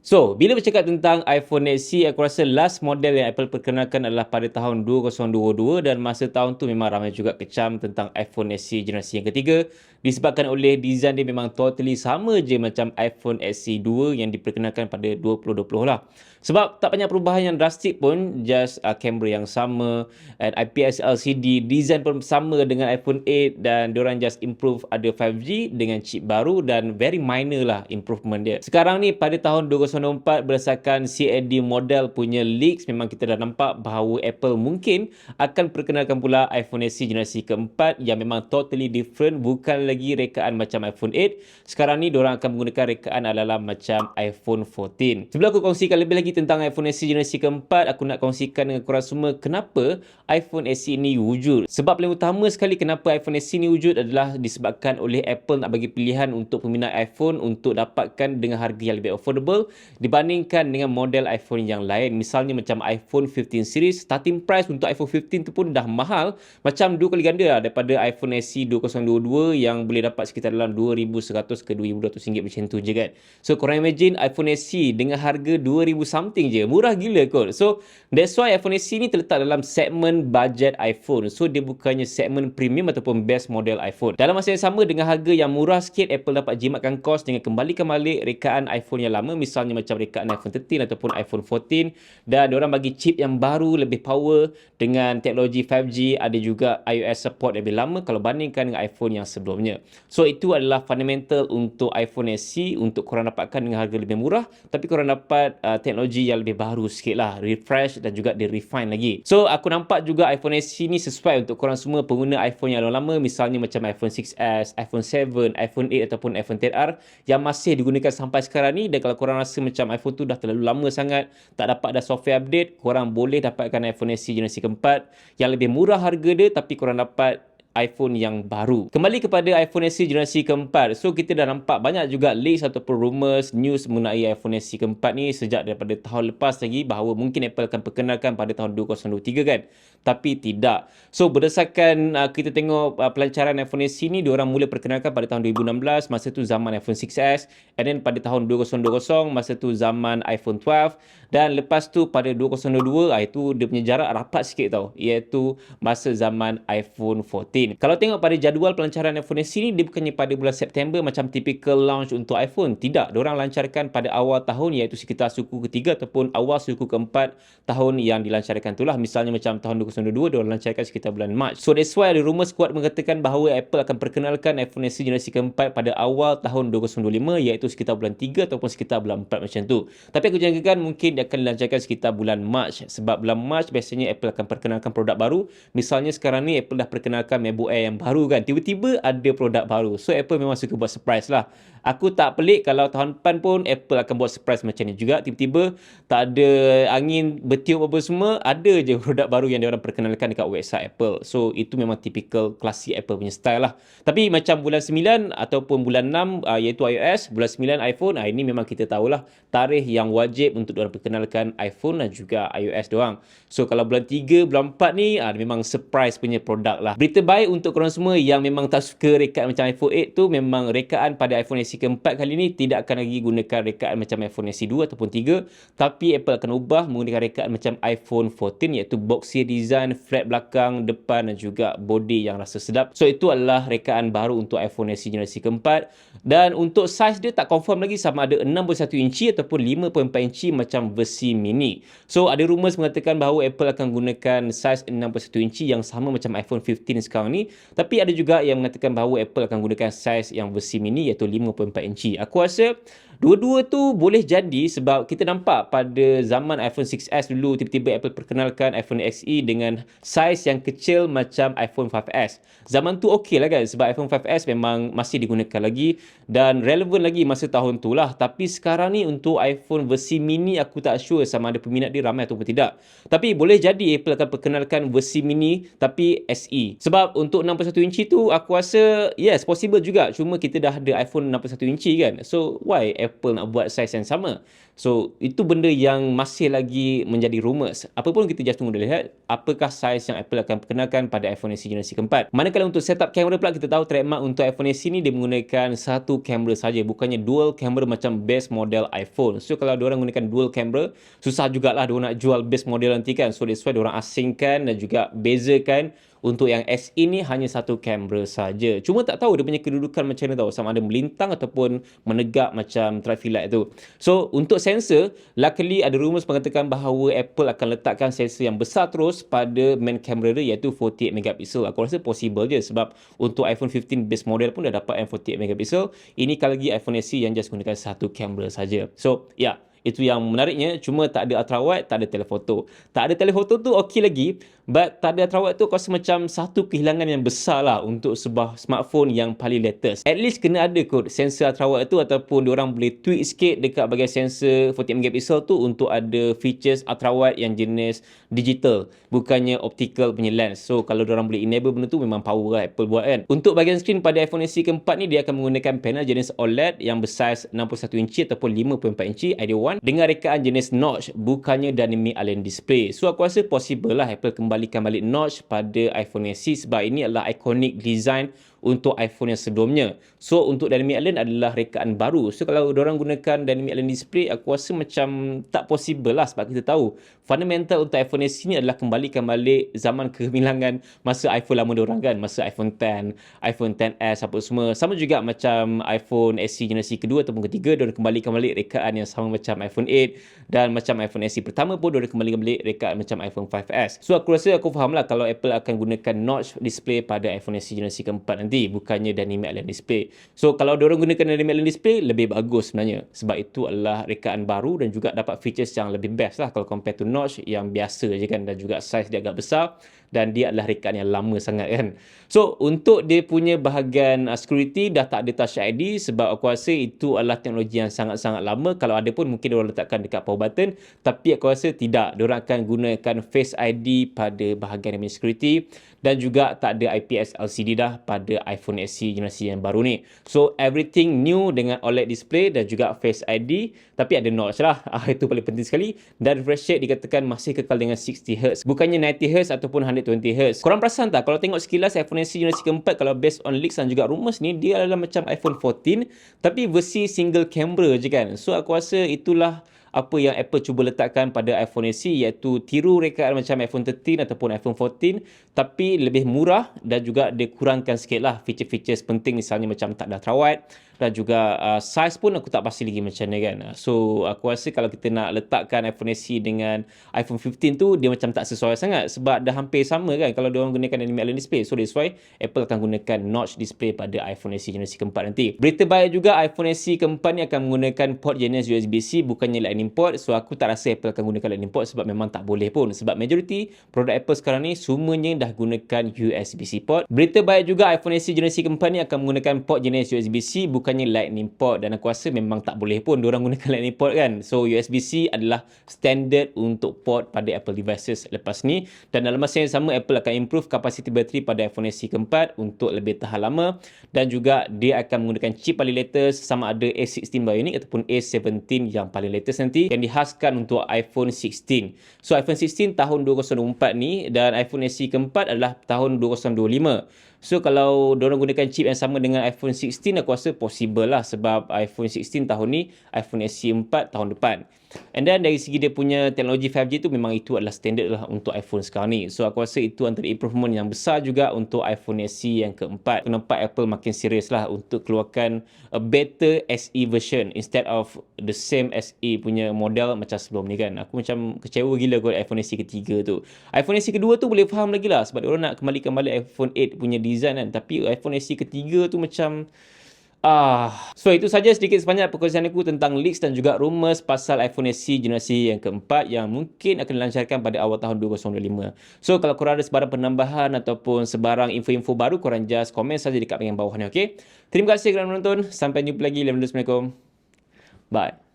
So, bila bercakap tentang iPhone SE, aku rasa last model yang Apple perkenalkan adalah pada tahun 2022 dan masa tahun tu memang ramai juga kecam tentang iPhone SE generasi yang ketiga disebabkan oleh design dia memang totally sama je macam iPhone SE 2 yang diperkenalkan pada 2020 lah. Sebab tak banyak perubahan yang drastik pun, just kamera yang sama, and IPS LCD, design pun sama dengan iPhone 8 dan diorang just improve ada 5G dengan chip baru dan very minor lah improvement dia. Sekarang ni pada tahun 2024 berdasarkan CAD model punya leaks, memang kita dah nampak bahawa Apple mungkin akan perkenalkan pula iPhone SE generasi keempat yang memang totally different, bukan lagi rekaan macam iPhone 8. Sekarang ni diorang akan menggunakan rekaan ala-ala macam iPhone 14. Sebelum aku kongsikan lebih lagi tentang iPhone SE generasi keempat, aku nak kongsikan dengan korang semua kenapa iPhone SE ni wujud. Sebab paling utama sekali kenapa iPhone SE ni wujud adalah disebabkan oleh Apple nak bagi pilihan untuk peminat iPhone untuk dapatkan dengan harga yang lebih affordable dibandingkan dengan model iPhone yang lain. Misalnya macam iPhone 15 series, starting price untuk iPhone 15 tu pun dah mahal, macam 2 kali ganda lah daripada iPhone SE 2022 yang boleh dapat sekitar dalam 2,100 ke 2,200 ringgit macam tu je kan. So korang imagine iPhone SE dengan harga 2,000 something je, murah gila kot. So that's why iPhone SE ni terletak dalam segmen budget iPhone. So dia bukannya segmen premium ataupun best model iPhone. Dalam masa yang sama dengan harga yang murah sikit, Apple dapat jimatkan kos dengan kembalikan balik rekaan iPhone yang lama, misalnya macam rekaan iPhone 13 ataupun iPhone 14, dan diorang bagi chip yang baru, lebih power dengan teknologi 5G, ada juga iOS support lebih lama kalau bandingkan dengan iPhone yang sebelumnya. So itu adalah fundamental untuk iPhone SE, untuk korang dapatkan dengan harga lebih murah tapi korang dapat teknologi yang lebih baru sikit lah, refresh dan juga di-refine lagi. So aku nampak juga iPhone SE ni sesuai untuk korang semua pengguna iPhone yang lama, misalnya macam iPhone 6s, iPhone 7, iPhone 8 ataupun iPhone XR yang masih digunakan sampai sekarang ni. Dan kalau korang rasa macam iPhone tu dah terlalu lama sangat, tak dapat dah software update, korang boleh dapatkan iPhone SE generasi keempat yang lebih murah harga dia tapi korang dapat iPhone yang baru. Kembali kepada iPhone SE generasi keempat. So kita dah nampak banyak juga leaks ataupun rumors, news mengenai iPhone SE keempat ni sejak daripada tahun lepas lagi bahawa mungkin Apple akan perkenalkan pada tahun 2023 kan. Tapi tidak. So berdasarkan kita tengok pelancaran iPhone SE ni, diorang mula perkenalkan pada tahun 2016, masa tu zaman iPhone 6s, and then pada tahun 2020 masa tu zaman iPhone 12, dan lepas tu pada 2022 itu dia punya jarak rapat sikit tau, iaitu masa zaman iPhone 14. Kalau tengok pada jadual pelancaran iPhone SE ni, dia bukannya pada bulan September macam typical launch untuk iPhone. Tidak, diorang lancarkan pada awal tahun, iaitu sekitar suku ketiga ataupun awal suku keempat tahun yang dilancarkan itulah. Misalnya macam tahun 2022 diorang lancarkan sekitar bulan Mac. So that's why ada rumours kuat mengatakan bahawa Apple akan perkenalkan iPhone SE generasi keempat pada awal tahun 2025, iaitu sekitar bulan 3 ataupun sekitar bulan 4 macam tu. Tapi aku jangkakan mungkin dia akan dilancarkan sekitar bulan Mac, sebab bulan Mac biasanya Apple akan perkenalkan produk baru. Misalnya sekarang ni Apple dah perkenalkan MacBook Air yang baru kan, tiba-tiba ada produk baru. So Apple memang suka buat surprise lah. Aku tak pelik kalau tahun depan pun Apple akan buat surprise macam ni juga. Tiba-tiba tak ada angin bertiup apa semua, ada je produk baru yang diorang perkenalkan dekat website Apple. So itu memang typical klasik Apple punya style lah. Tapi macam bulan 9 ataupun bulan 6 iaitu iOS, bulan 9 iPhone, ini memang kita tahulah tarikh yang wajib untuk diorang perkenalkan iPhone dan juga iOS doang. So kalau bulan 3, bulan 4 ni memang surprise punya produk lah. Berita baik untuk korang semua yang memang tak suka rekaan macam iPhone 8 tu, memang rekaan pada iPhone SE keempat kali ni tidak akan lagi gunakan rekaan macam iPhone SE 2 ataupun 3, tapi Apple akan ubah menggunakan rekaan macam iPhone 14, iaitu boxy design, flat belakang, depan dan juga body yang rasa sedap. So itu adalah rekaan baru untuk iPhone SE generasi keempat. Dan untuk saiz dia tak confirm lagi sama ada 61 inci ataupun 5.4 inci macam versi mini. So ada rumours mengatakan bahawa Apple akan gunakan saiz 61 inci yang sama macam iPhone 15 sekarang ni, tapi ada juga yang mengatakan bahawa Apple akan gunakan saiz yang versi mini iaitu 5.4 inci. Aku rasa dua-dua tu boleh jadi sebab kita nampak pada zaman iPhone 6s dulu, tiba-tiba Apple perkenalkan iPhone XE dengan saiz yang kecil macam iPhone 5s. Zaman tu okey lah kan, sebab iPhone 5s memang masih digunakan lagi dan relevan lagi masa tahun tu lah. Tapi sekarang ni untuk iPhone versi mini, aku tak sure sama ada peminat dia ramai ataupun tidak. Tapi boleh jadi Apple akan perkenalkan versi mini tapi SE. Sebab untuk 61 inci tu aku rasa yes, possible juga. Cuma kita dah ada iPhone 61 inci kan. So why Apple nak buat saiz yang sama? So, itu benda yang masih lagi menjadi rumours. Apa pun kita just tunggu lihat apakah saiz yang Apple akan perkenalkan pada iPhone SE generasi keempat. Manakala untuk setup kamera pula, kita tahu trademark untuk iPhone SE ni dia menggunakan satu kamera saja, bukannya dual kamera macam base model iPhone. So, kalau diorang gunakan dual kamera, susah jugalah diorang nak jual base model nanti kan. So, that's why diorang asingkan dan juga bezakan untuk yang SE ni hanya satu kamera saja. Cuma tak tahu dia punya kedudukan macam mana tahu, sama ada melintang ataupun menegak macam traffic light tu. So, untuk sensor, luckily ada rumours mengatakan bahawa Apple akan letakkan sensor yang besar terus pada main kamera dia, iaitu 48 megapixel. Aku rasa possible je sebab untuk iPhone 15 base model pun dah dapat yang 48 megapixel. Ini kali lagi iPhone SE yang just gunakan satu kamera saja. So, ya, itu yang menariknya. Cuma tak ada ultrawide, tak ada telefoto. Tak ada telefoto tu okey lagi, but tak ada ultrawide tu aku rasa macam satu kehilangan yang besar lah untuk sebuah smartphone yang paling latest. At least kena ada kot sensor ultrawide tu, ataupun diorang boleh tweak sikit dekat bahagian sensor 48 megapixel tu untuk ada features ultrawide yang jenis digital, bukannya optical punya lens. So, kalau diorang boleh enable benda tu, memang power lah Apple buat kan. Untuk bahagian skrin pada iPhone SE keempat ni, dia akan menggunakan panel jenis OLED yang bersaiz 61 inci ataupun 5.4 inci IdeaOne dengan rekaan jenis notch, bukannya dynamic island display. So, aku rasa possible lah Apple kembalikan balik notch pada iPhone SE sebab ini adalah iconic design untuk iPhone yang sebelumnya. So, untuk dynamic island adalah rekaan baru. So, kalau diorang gunakan dynamic island display, aku rasa macam tak possible lah sebab kita tahu fundamental untuk iPhone SE ni adalah kembalikan balik zaman kegemilangan masa iPhone lama diorang kan, masa iPhone X, iPhone XS apa semua. Sama juga macam iPhone SE generasi kedua ataupun ketiga, diorang kembalikan balik rekaan yang sama macam iPhone 8, dan macam iPhone SE pertama pun diorang kembalikan balik rekaan macam iPhone 5S. So, aku rasa aku faham lah kalau Apple akan gunakan notch display pada iPhone SE generasi keempat nanti, bukannya dynamic island display. So, kalau diorang gunakan dynamic island display, lebih bagus sebenarnya sebab itu adalah rekaan baru dan juga dapat features yang lebih best lah kalau compare to notch yang biasa je kan, dan juga size dia agak besar dan dia adalah rekaan yang lama sangat kan. So, untuk dia punya bahagian security dah tak ada Touch ID sebab aku rasa itu adalah teknologi yang sangat-sangat lama. Kalau ada pun mungkin diorang letakkan dekat power button, tapi aku rasa tidak. Diorang akan gunakan Face ID pada bahagian security, dan juga tak ada IPS LCD dah pada iPhone SE generasi yang baru ni. So, everything new dengan OLED display dan juga Face ID, tapi ada notch lah. Itu paling penting sekali. Dan refresh rate dikatakan masih kekal dengan 60Hz, bukannya 90Hz ataupun 120Hz. Korang perasan tak, kalau tengok sekilas iPhone SE generasi keempat, kalau based on leaks dan juga rumours ni, dia adalah macam iPhone 14 tapi versi single camera je kan. So, aku rasa itulah apa yang Apple cuba letakkan pada iPhone SE, iaitu tiru rekaan macam iPhone 13 ataupun iPhone 14 tapi lebih murah, dan juga dia kurangkan sikit lah feature-feature penting, misalnya macam tak ada ultrawide, dan juga size pun aku tak pasti lagi macam mana kan. So, aku rasa kalau kita nak letakkan iPhone SE dengan iPhone 15 tu, dia macam tak sesuai sangat sebab dah hampir sama kan kalau diorang gunakan dynamic island display. So, that's why Apple akan gunakan notch display pada iPhone SE generasi keempat nanti. Berita baik juga, iPhone SE keempat ni akan menggunakan port jenis USB-C, bukannya Lightning port. So, aku tak rasa Apple akan gunakan Lightning port sebab memang tak boleh pun, sebab majority produk Apple sekarang ni semuanya dah gunakan USB-C port. Berita baik juga, iPhone SE generasi keempat ni akan menggunakan port jenis USB-C, bukannya Lightning port, dan aku rasa memang tak boleh pun diorang gunakan Lightning port kan. So, USB-C adalah standard untuk port pada Apple devices lepas ni, dan dalam masa yang sama Apple akan improve kapasiti bateri pada iPhone SE keempat untuk lebih tahan lama, dan juga dia akan menggunakan chip paling latest, sama ada A16 Bionic ataupun A17 yang paling latest nanti, yang dihaskan untuk iPhone 16. So, iPhone 16 tahun 2024 ni, dan iPhone SE keempat adalah tahun 2025. So, kalau diorang gunakan chip yang sama dengan iPhone 16, aku rasa possible lah sebab iPhone 16 tahun ni, iPhone SE 4 tahun depan. And then dari segi dia punya teknologi 5G tu, memang itu adalah standard lah untuk iPhone sekarang ni. So, aku rasa itu antara improvement yang besar juga untuk iPhone SE yang keempat. Aku nampak Apple makin serius lah untuk keluarkan a better SE version instead of the same SE punya model macam sebelum ni kan. Aku macam kecewa gila kot iPhone SE ketiga tu. iPhone SE kedua tu boleh faham lagi lah sebab diorang nak kembalikan balik iPhone 8 punya design kan. Tapi iPhone SE ketiga tu macam so itu saja sedikit sebanyak perkongsian aku tentang leaks dan juga rumours pasal iPhone SE generasi yang keempat yang mungkin akan dilancarkan pada awal tahun 2025. So, kalau korang ada sebarang penambahan ataupun sebarang info-info baru, korang just komen saja dekat bahagian bawah ni, okay? Terima kasih kerana menonton. Sampai jumpa lagi. Assalamualaikum. Bye.